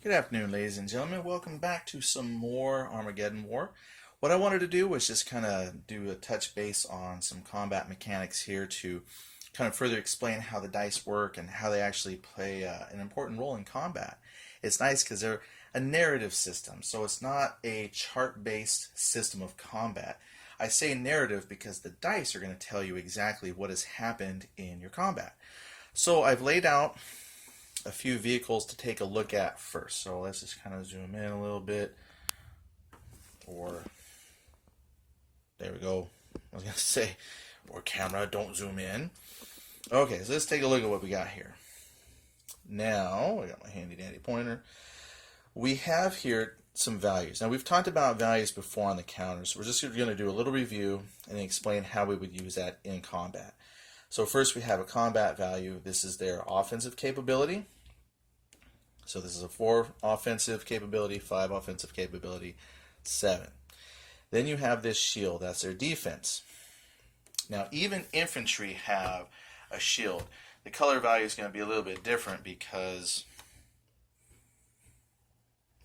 Good afternoon, ladies and gentlemen. Welcome back to some more Armageddon War. What I wanted to do was just kind of do a touch base on some combat mechanics here to kind of further explain how the dice work and how they actually play an important role in combat. It's nice because they're a narrative system, so it's not a chart-based system of combat. I say narrative because the dice are going to tell you exactly what has happened in your combat. So I've laid out a few vehicles to take a look at first. So let's just kind of zoom in a little bit. Or, there we go. I was going to say, or camera, don't zoom in. Okay, so let's take a look at what we got here. Now, I got my handy dandy pointer. We have here some values. Now, we've talked about values before on the counters. We're just going to do a little review and explain how we would use that in combat. So first we have a combat value. This is their offensive capability. So this is a 4 offensive capability, 5 offensive capability, 7. Then you have this shield. That's their defense. Now even infantry have a shield. The color value is going to be a little bit different because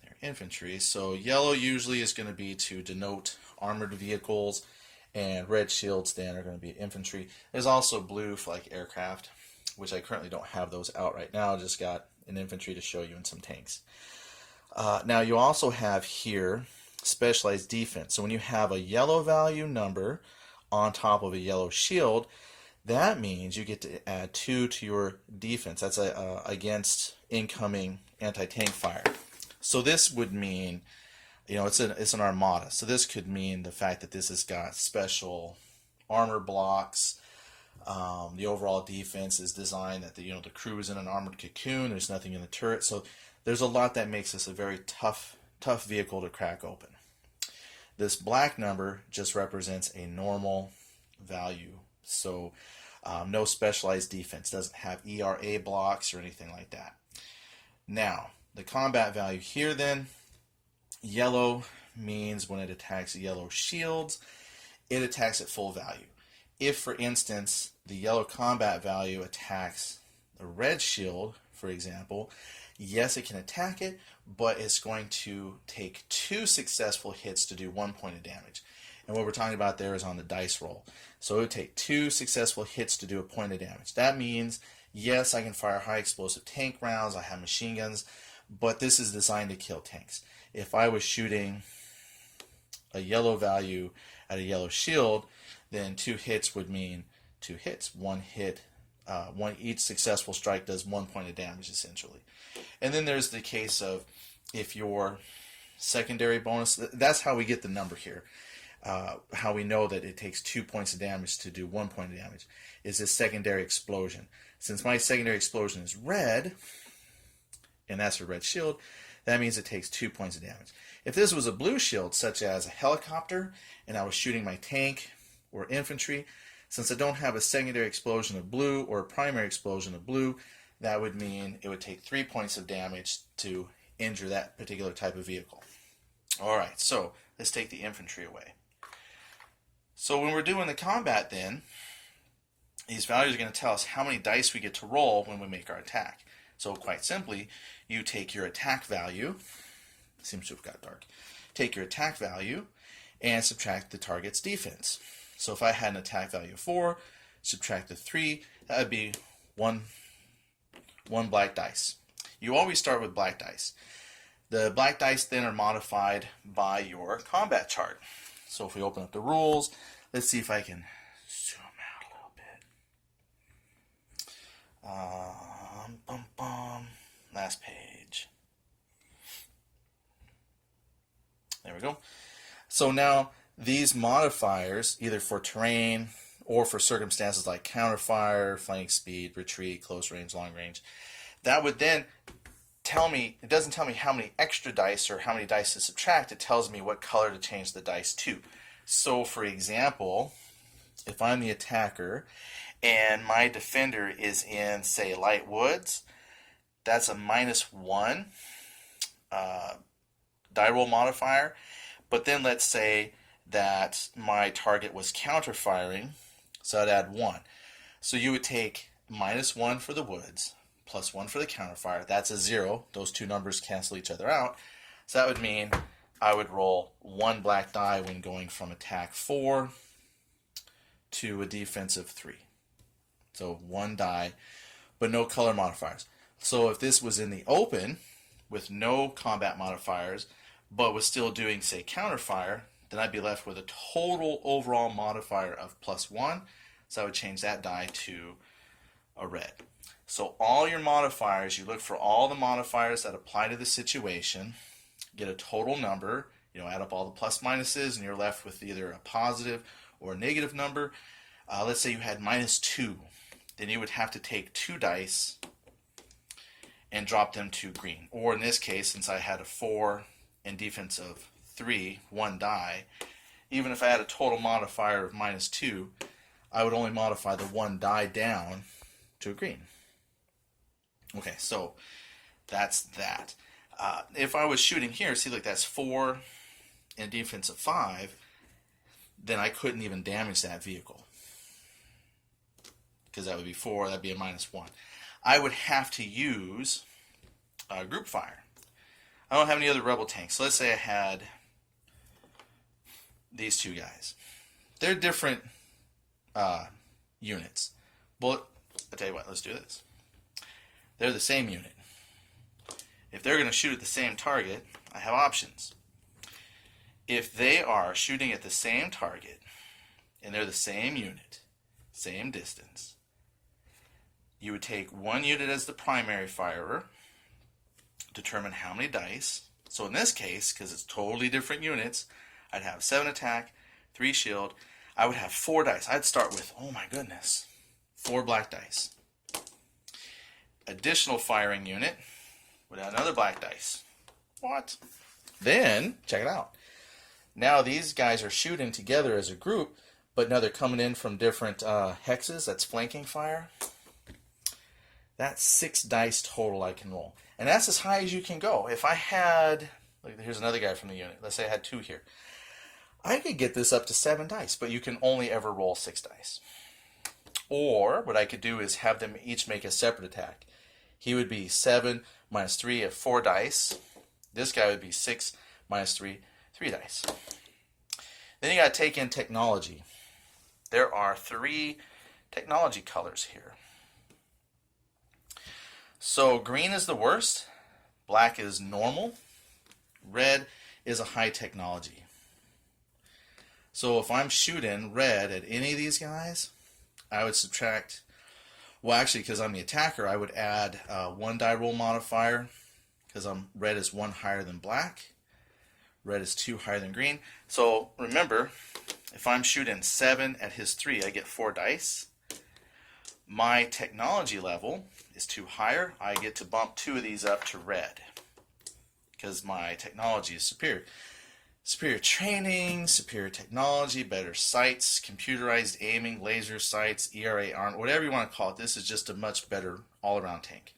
they're infantry. So yellow usually is going to be to denote armored vehicles, and red shields then are going to be infantry. There's also blue for like aircraft, which I currently don't have those out right now. I just got an infantry to show you and some tanks. Now you also have here specialized defense. So when you have a yellow value number on top of a yellow shield, that means you get to add 2 to your defense. That's against incoming anti-tank fire. So this would mean, you know, it's an armada. So this could mean the fact that this has got special armor blocks. The overall defense is designed that the crew is in an armored cocoon. There's nothing in the turret. So there's a lot that makes this a very tough vehicle to crack open. This black number just represents a normal value. So no specialized defense. Doesn't have ERA blocks or anything like that. Now, the combat value here then, yellow means when it attacks yellow shields, it attacks at full value. If, for instance, the yellow combat value attacks a red shield, for example, yes, it can attack it, but it's going to take 2 successful hits to do 1 point of damage. And what we're talking about there is on the dice roll. So it would take 2 successful hits to do a point of damage. That means, yes, I can fire high explosive tank rounds, I have machine guns, but this is designed to kill tanks. If I was shooting a yellow value at a yellow shield, then 2 hits would mean 2 hits. 1 hit, each successful strike does 1 point of damage essentially. And then there's the case of if your secondary bonus, that's how we get the number here. How we know that it takes 2 points of damage to do 1 point of damage is this secondary explosion. Since my secondary explosion is red, and that's a red shield, that means it takes 2 points of damage. If this was a blue shield, such as a helicopter, and I was shooting my tank or infantry, since I don't have a secondary explosion of blue or a primary explosion of blue, that would mean it would take 3 points of damage to injure that particular type of vehicle. Alright, so let's take the infantry away. So when we're doing the combat then, these values are going to tell us how many dice we get to roll when we make our attack. So quite simply, you take your attack value, seems to have got dark, take your attack value and subtract the target's defense. So if I had an attack value of 4, subtract the 3, that would be one black dice. You always start with black dice. The black dice then are modified by your combat chart. So if we open up the rules, let's see if I can zoom out a little bit. Last page. There we go. So now these modifiers, either for terrain or for circumstances like counterfire, flank speed, retreat, close range, long range, that would then tell me, it doesn't tell me how many extra dice or how many dice to subtract, it tells me what color to change the dice to. So for example, if I'm the attacker and my defender is in, say, light woods, that's a -1 die roll modifier. But then let's say that my target was counter-firing, so I'd add 1. So you would take -1 for the woods, +1 for the counterfire. That's a 0. Those two numbers cancel each other out. So that would mean I would roll 1 black die when going from attack 4 to a defensive 3. So 1 die, but no color modifiers. So if this was in the open with no combat modifiers, but was still doing, say, counterfire, then I'd be left with a total overall modifier of +1. So I would change that die to a red. So all your modifiers, you look for all the modifiers that apply to the situation, get a total number, add up all the plus minuses, and you're left with either a positive or a negative number. Let's say you had -2. Then you would have to take 2 dice and drop them to green. Or in this case, since I had a 4 and defense of 3, 1 die, even if I had a total modifier of -2, I would only modify the 1 die down to a green. Okay, so that's that. If I was shooting here, see, look, that's 4 and defense of 5, then I couldn't even damage that vehicle. Because that would be 4, that'd be a -1. I would have to use group fire. I don't have any other rebel tanks. So let's say I had these 2 guys. They're different units. I'll tell you what, let's do this. They're the same unit. If they're going to shoot at the same target, I have options. If they are shooting at the same target, and they're the same unit, same distance, you would take 1 unit as the primary firer, determine how many dice. So in this case, because it's totally different units, I'd have 7 attack, 3 shield. I would have 4 dice. I'd start with, oh my goodness, 4 black dice. Additional firing unit would have another black dice. What? Then, check it out. Now these guys are shooting together as a group, but now they're coming in from different hexes. That's flanking fire. That's 6 dice total I can roll. And that's as high as you can go. If I had, like, here's another guy from the unit. Let's say I had 2 here. I could get this up to 7 dice, but you can only ever roll 6 dice. Or what I could do is have them each make a separate attack. He would be 7 minus 3 at 4 dice. This guy would be 6 minus 3, 3 dice. Then you got to take in technology. There are 3 technology colors here. So green is the worst, black is normal, red is a high technology. So if I'm shooting red at any of these guys, I would subtract, well actually because I'm the attacker, I would add 1 die roll modifier, because red is 1 higher than black, red is 2 higher than green. So remember, if I'm shooting 7 at his 3, I get 4 dice. My technology level is 2 higher. I get to bump 2 of these up to red because my technology is superior. Superior training, superior technology, better sights, computerized aiming, laser sights, ERA arm, whatever you want to call it. This is just a much better all-around tank.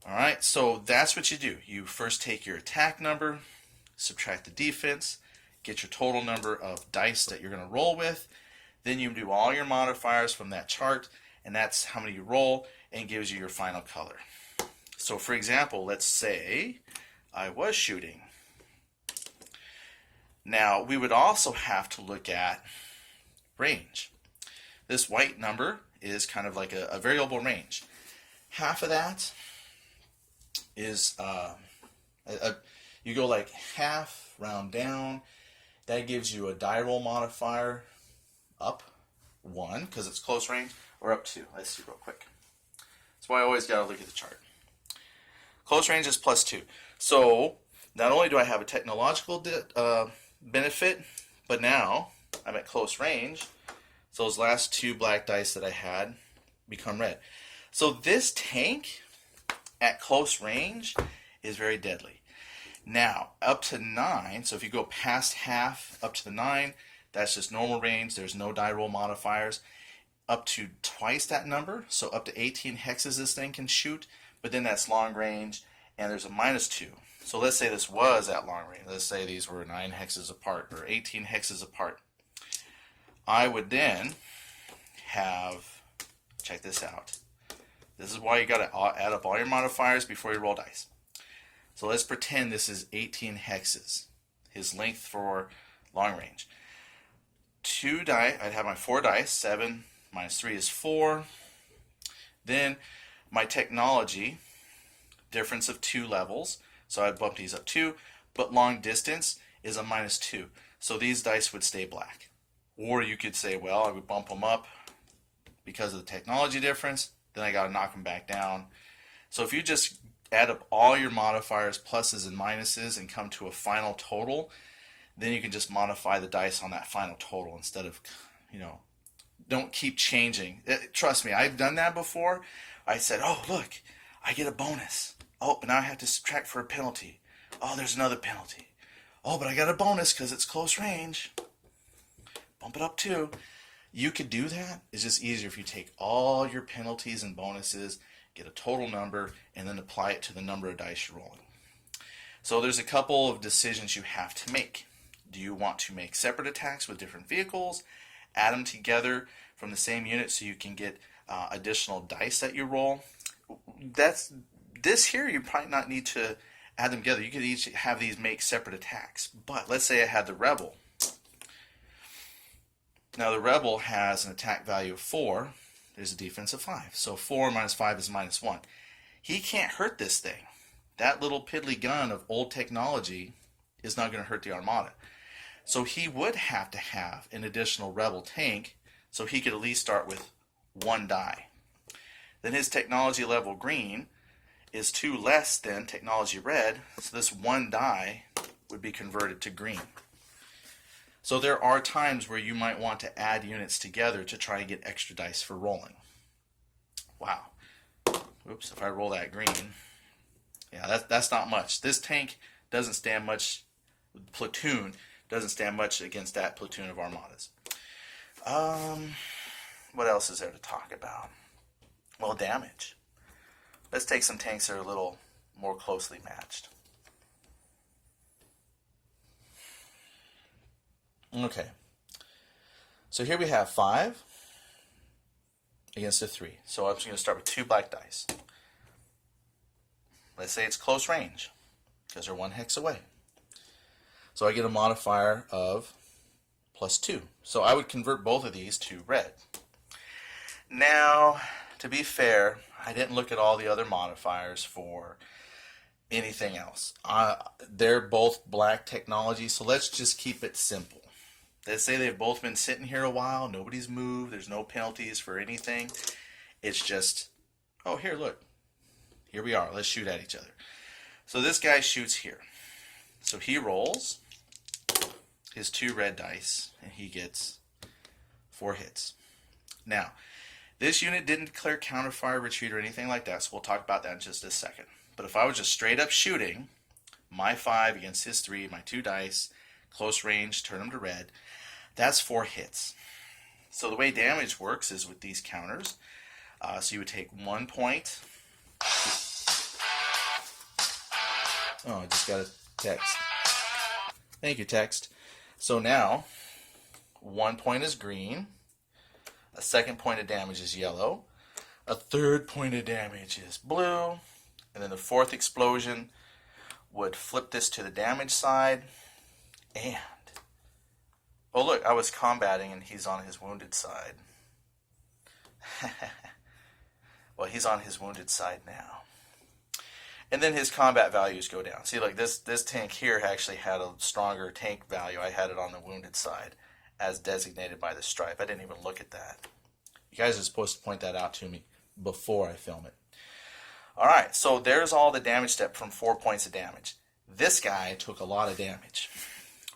Alright, so that's what you do. You first take your attack number, subtract the defense, get your total number of dice that you're going to roll with. Then you do all your modifiers from that chart, and that's how many you roll, and gives you your final color. So for example, let's say I was shooting. Now we would also have to look at range. This white number is kind of like a variable range. Half of that is, you go like half, round down. That gives you a die roll modifier up 1 because it's close range, or up 2. Let's see real quick. That's why I always got to look at the chart. Close range is +2. So not only do I have a technological benefit, but now I'm at close range. So those last 2 black dice that I had become red. So this tank at close range is very deadly. Now up to 9, so if you go past half up to the 9, that's just normal range. There's no die roll modifiers. Up to twice that number, so up to 18 hexes this thing can shoot, but then that's long range, and there's a -2. So let's say this was at long range. Let's say these were 9 hexes apart, or 18 hexes apart. I would then have, check this out, This is why you got to add up all your modifiers before you roll dice. So let's pretend this is 18 hexes, his length for long range. 2 die, I'd have my 4 dice, 7 minus 3 is 4. Then my technology, difference of 2 levels, so I'd bump these up 2, but long distance is a minus 2. So these dice would stay black. Or you could say, well, I would bump them up because of the technology difference, then I got to knock them back down. So if you just add up all your modifiers, pluses and minuses, and come to a final total, then you can just modify the dice on that final total instead of, don't keep changing. Trust me, I've done that before. I said, oh, look, I get a bonus. Oh, but now I have to subtract for a penalty. Oh, there's another penalty. Oh, but I got a bonus because it's close range. Bump it up too. You could do that. It's just easier if you take all your penalties and bonuses, get a total number, and then apply it to the number of dice you're rolling. So there's a couple of decisions you have to make. Do you want to make separate attacks with different vehicles, add them together from the same unit so you can get additional dice that you roll? This here you probably not need to add them together. You could each have these make separate attacks. But let's say I had the Rebel. Now the Rebel has an attack value of 4. There's a defense of 5. So 4 minus 5 is minus 1. He can't hurt this thing. That little piddly gun of old technology is not going to hurt the Armada. So he would have to have an additional Rebel tank so he could at least start with 1 die. Then his technology level green is 2 less than technology red, so this 1 die would be converted to green. So there are times where you might want to add units together to try and get extra dice for rolling. Wow. Oops, if I roll that green, yeah, that's not much. This tank doesn't stand much, platoon doesn't stand much against that platoon of Armadas. What else is there to talk about? Well, damage. Let's take some tanks that are a little more closely matched. Okay. So here we have 5 against a 3. So I'm just going to start with 2 black dice. Let's say it's close range because they're 1 hex away. So I get a modifier of +2. So I would convert both of these to red. Now, to be fair, I didn't look at all the other modifiers for anything else. They're both black technology, so let's just keep it simple. Let's say they've both been sitting here a while, nobody's moved, there's no penalties for anything. It's just, oh, here, look. Here we are, let's shoot at each other. So this guy shoots here. So he rolls his 2 red dice, and he gets 4 hits. Now, this unit didn't declare counterfire, retreat, or anything like that, so we'll talk about that in just a second. But if I was just straight up shooting, my 5 against his 3, my 2 dice, close range, turn them to red, that's 4 hits. So the way damage works is with these counters. So you would take 1 point. Oh, I just got a text. Thank you, text. So now, 1 point is green. A 2nd point of damage is yellow. A 3rd point of damage is blue. And then the 4th explosion would flip this to the damage side. And, oh look, I was combating and he's on his wounded side. Well, he's on his wounded side now. And then his combat values go down. See, like this tank here actually had a stronger tank value. I had it on the wounded side as designated by the stripe. I didn't even look at that. You guys are supposed to point that out to me before I film it. Alright, so there's all the damage step from 4 points of damage. This guy took a lot of damage.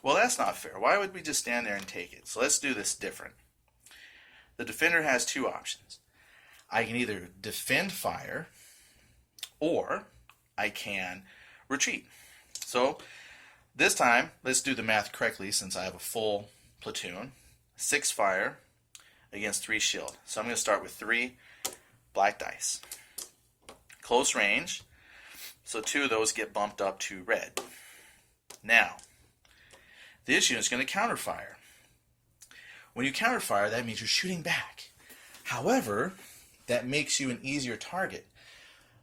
Well, that's not fair. Why would we just stand there and take it? So let's do this different. The defender has 2 options. I can either defend fire, or I can retreat. So this time, let's do the math correctly since I have a full platoon. 6 fire against 3 shield. So I'm going to start with 3 black dice. Close range, so 2 of those get bumped up to red. Now, this unit's going to counterfire. When you counterfire, that means you're shooting back. However, that makes you an easier target.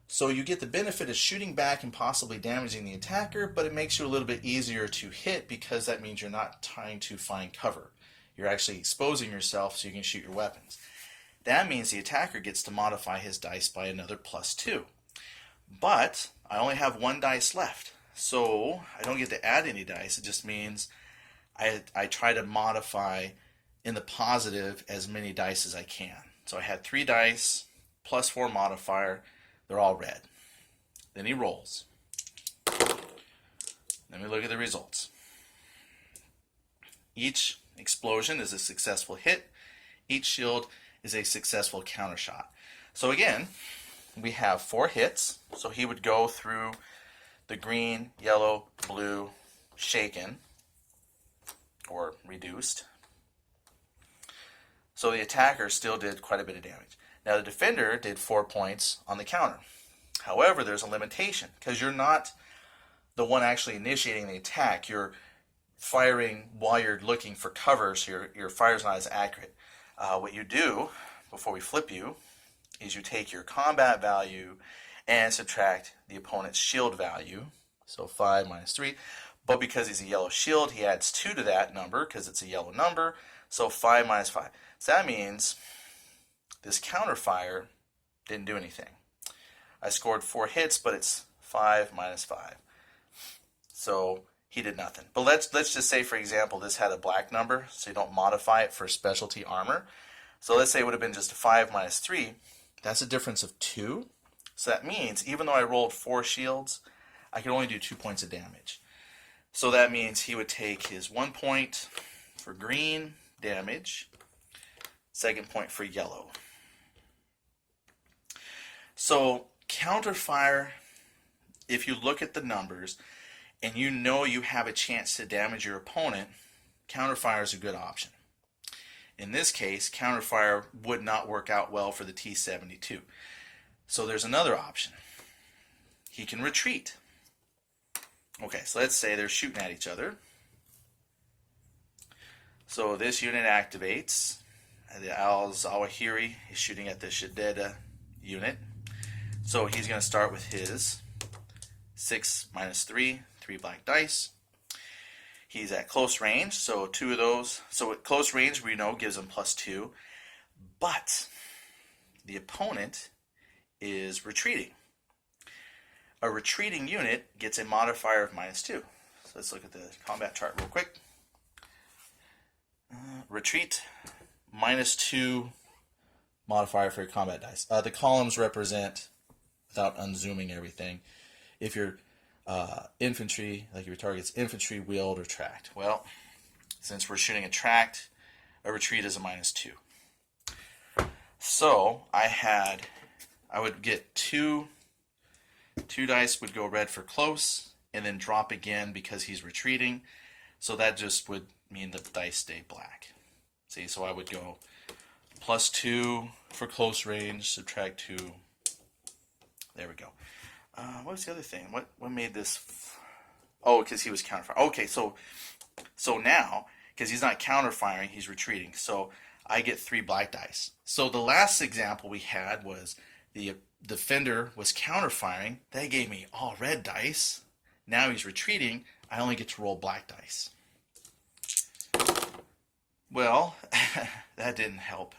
So you get the benefit of shooting back and possibly damaging the attacker, but it makes you a little bit easier to hit because that means you're not trying to find cover. You're actually exposing yourself so you can shoot your weapons. That means the attacker gets to modify his dice by another +2. But I only have 1 dice left, so I don't get to add any dice. It just means I try to modify in the positive as many dice as I can. So I had 3 dice, +4 modifier, they're all red. Then he rolls. Then we look at the results. Each explosion is a successful hit. Each shield is a successful counter shot. So again, we have 4 hits. So he would go through the green, yellow, blue, shaken, or reduced. So the attacker still did quite a bit of damage. Now the defender did 4 points on the counter. However, there's a limitation because you're not the one actually initiating the attack. You're firing while you're looking for cover, so your fire's not as accurate. What you do before we flip you is you take your combat value and subtract the opponent's shield value. So 5 minus 3. But because he's a yellow shield, he adds 2 to that number because it's a yellow number. So 5 minus 5. So that means this counter fire didn't do anything. I scored 4 hits, but it's 5 minus 5. So he did nothing. But let's just say, for example, this had a black number, so you don't modify it for specialty armor. So let's say it would have been just a 5 minus 3. That's a difference of 2. So that means even though I rolled 4 shields, I could only do 2 points of damage. So that means he would take his 1 point for green damage, 2nd point for yellow. So counterfire, if you look at the numbers and you know you have a chance to damage your opponent, counterfire is a good option. In this case, counterfire would not work out well for the T-72. So there's another option. He can retreat. Okay, so let's say they're shooting at each other. So this unit activates. The Al-Zawahiri is shooting at the Shadeda unit. So he's going to start with his 6 minus 3, 3 black dice. He's at close range, so 2 of those. So at close range, we know gives him +2. But the opponent is retreating. A retreating unit gets a modifier of -2. So let's look at the combat chart real quick. Retreat, -2 modifier for your combat dice. The columns represent, without unzooming everything, if you're infantry, like your target's infantry, wheeled, or tracked. Well, since we're shooting a tracked, a retreat is a -2. So I would get 2 dice would go red for close, and then drop again because he's retreating. So that just would mean the dice stay black. See, so I would go +2 for close range, subtract 2. There we go. What was the other thing? What made this? Oh, because he was counterfiring. Okay, so now, because he's not counterfiring, he's retreating. So I get 3 black dice. So the last example we had was the defender was counterfiring. They gave me all red dice. Now he's retreating. I only get to roll black dice. Well, that didn't help.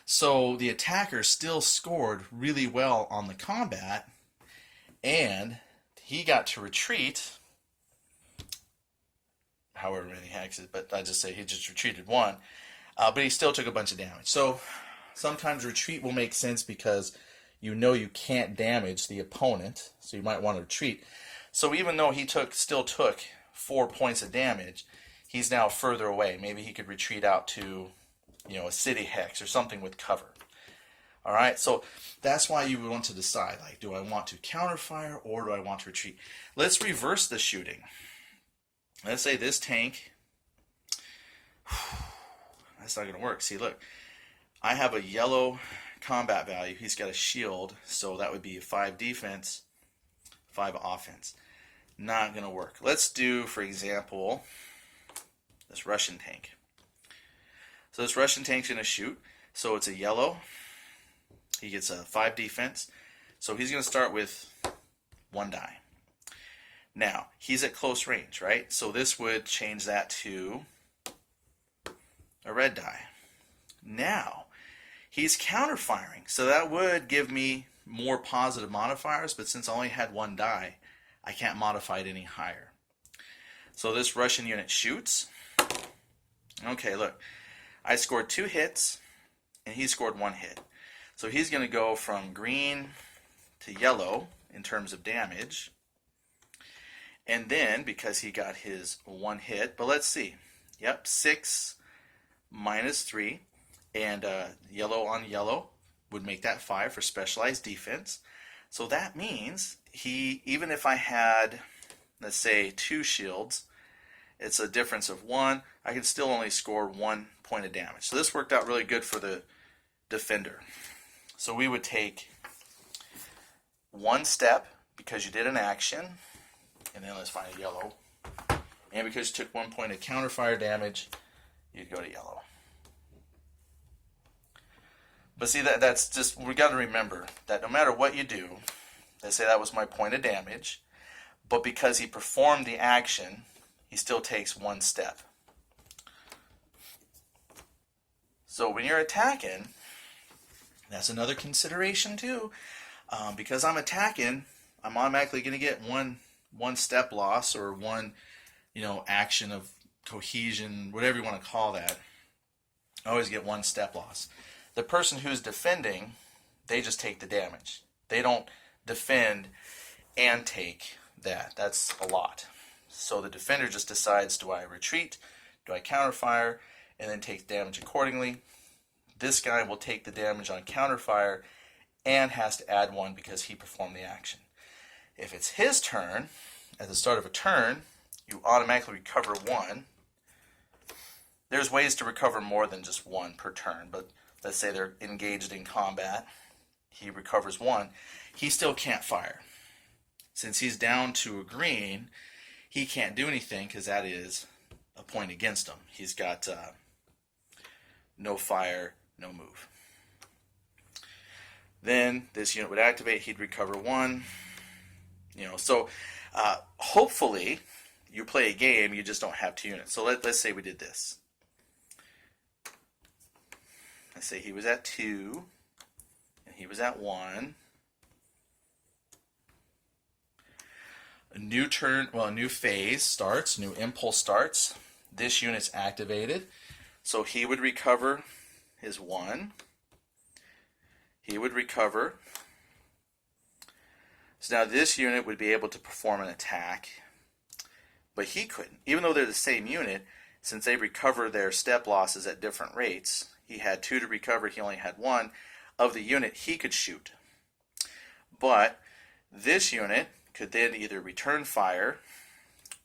So the attacker still scored really well on the combat, and he got to retreat however many hexes, but I just say he just retreated 1, but he still took a bunch of damage. So sometimes retreat will make sense because you know you can't damage the opponent, so you might want to retreat. So even though he still took 4 points of damage, he's now further away. Maybe he could retreat out to, a city hex or something with cover. All right, so that's why you would want to decide, like, do I want to counterfire or do I want to retreat? Let's reverse the shooting. Let's say this tank, that's not going to work. See, look, I have a yellow combat value. He's got a shield, so that would be 5 defense, 5 offense. Not going to work. Let's do, for example, this Russian tank. So this Russian tank's going to shoot. So it's a yellow, He gets a 5 defense. So he's going to start with 1 die. Now, he's at close range, right? So this would change that to a red die. Now, he's counterfiring. So that would give me more positive modifiers, but since I only had 1 die, I can't modify it any higher. So this Russian unit shoots. Okay, look. I scored 2 hits, and he scored 1 hit. So he's going to go from green to yellow in terms of damage. And then, because he got his 1 hit, but let's see. Yep, 6 minus 3. And yellow on yellow would make that 5 for specialized defense. So that means even if I had, let's say, 2 shields, it's a difference of 1. I can still only score 1 point of damage. So this worked out really good for the defender. So we would take 1 step because you did an action, and then let's find a yellow. And because you took 1 point of counterfire damage, you'd go to yellow. But see, that's just, we got to remember that no matter what you do, let's say that was my point of damage, but because he performed the action, he still takes 1 step. So when you're attacking, that's another consideration too. Because I'm attacking, I'm automatically going to get one step loss or 1, action of cohesion, whatever you want to call that. I always get 1 step loss. The person who's defending, they just take the damage. They don't defend and take that. That's a lot. So the defender just decides, do I retreat, do I counterfire, and then take damage accordingly. This guy will take the damage on counterfire and has to add 1 because he performed the action. If it's his turn, at the start of a turn, you automatically recover 1. There's ways to recover more than just 1 per turn, but let's say they're engaged in combat. He recovers 1. He still can't fire. Since he's down to a green, he can't do anything because that is a point against him. He's got no fire, no move. Then this unit would activate. He'd recover 1. So hopefully you play a game, you just don't have 2 units. So let's say we did this. Let's say he was at 2, and he was at 1. A new turn, a new phase starts, new impulse starts. This unit's activated, so he would recover his 1. He would recover. So now this unit would be able to perform an attack, but he couldn't. Even though they're the same unit, since they recover their step losses at different rates, he had 2 to recover, he only had 1. Of the unit, he could shoot. But this unit could then either return fire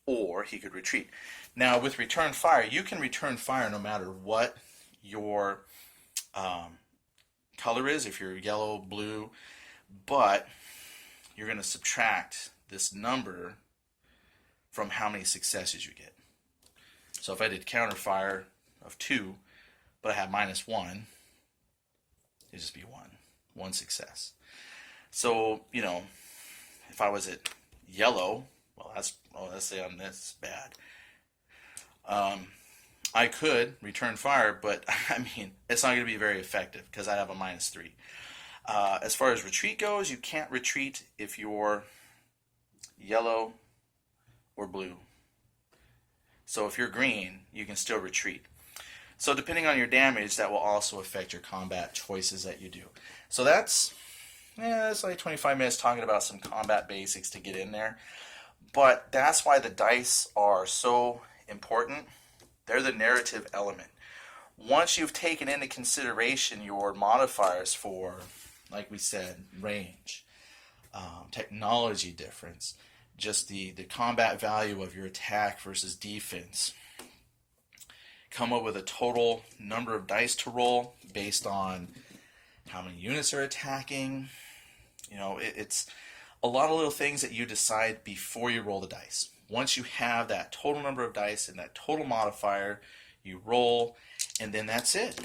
or he could retreat. Now, with return fire, you can return fire no matter what your color is, if you're yellow, blue, but you're going to subtract this number from how many successes you get. So if I did counter fire of 2, but I have -1, it'd just be 1 success. So, if I was at yellow, well, let's say that's bad. I could return fire, but it's not going to be very effective because I have a -3. As far as retreat goes, you can't retreat if you're yellow or blue. So if you're green, you can still retreat. So depending on your damage, that will also affect your combat choices that you do. So that's like 25 minutes talking about some combat basics to get in there. But that's why the dice are so important. They're the narrative element. Once you've taken into consideration your modifiers for, like we said, range, technology difference, just the combat value of your attack versus defense, come up with a total number of dice to roll based on how many units are attacking. It's a lot of little things that you decide before you roll the dice. Once you have that total number of dice and that total modifier, you roll, and then that's it.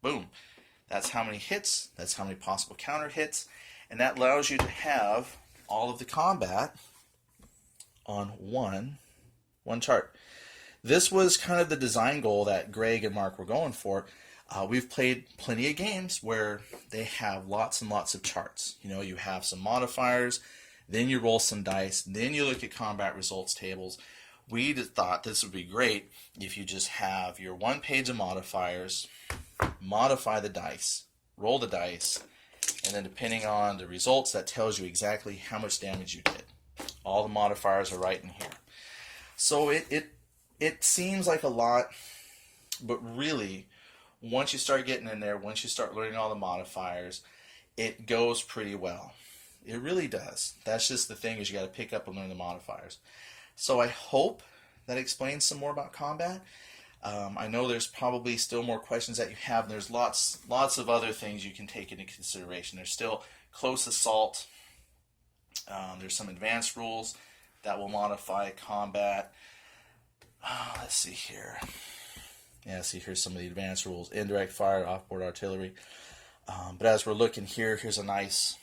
Boom. That's how many hits, that's how many possible counter hits, and that allows you to have all of the combat on one chart. This was kind of the design goal that Greg and Mark were going for. We've played plenty of games where they have lots and lots of charts. You know, you have some modifiers, then you roll some dice, then you look at combat results tables. We just thought this would be great if you just have your one page of modifiers, modify the dice, roll the dice, and then depending on the results, that tells you exactly how much damage you did. All the modifiers are right in here. So it seems like a lot, but really, once you start getting in there, once you start learning all the modifiers, it goes pretty well. It really does. That's just the thing, is you got to pick up and learn the modifiers. So I hope that explains some more about combat. I know there's probably still more questions that you have. There's lots of other things you can take into consideration. There's still close assault. There's some advanced rules that will modify combat. Let's see here. Yeah, see here's some of the advanced rules. Indirect fire, offboard artillery. But as we're looking here, here's a nice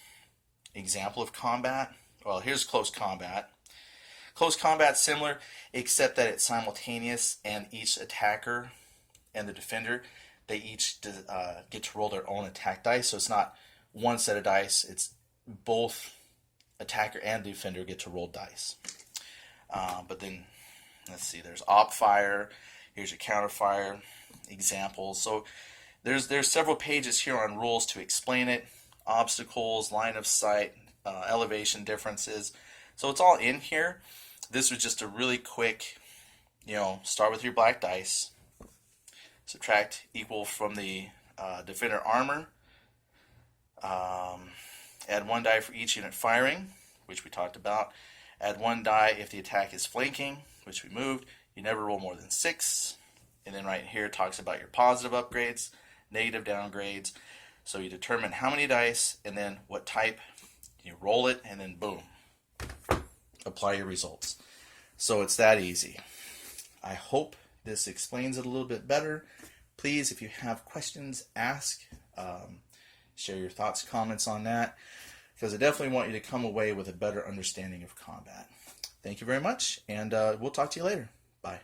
example of combat. Well, here's close combat. Close combat similar, except that it's simultaneous, and each attacker and the defender, they each get to roll their own attack dice. So it's not one set of dice. It's both attacker and defender get to roll dice. But then, let's see, there's op fire. Here's your counter fire examples. So there's several pages here on rules to explain it. Obstacles, line of sight, elevation differences. So it's all in here. This was just a really quick, start with your black dice, subtract equal from the defender armor, add 1 die for each unit firing, which we talked about, add 1 die if the attack is flanking, which we moved. You never roll more than 6. And then right here it talks about your positive upgrades, negative downgrades. So you determine how many dice and then what type. You roll it and then boom, apply your results. So it's that easy. I hope this explains it a little bit better. Please, if you have questions, ask. Share your thoughts, comments on that, because I definitely want you to come away with a better understanding of combat. Thank you very much, and we'll talk to you later. Bye.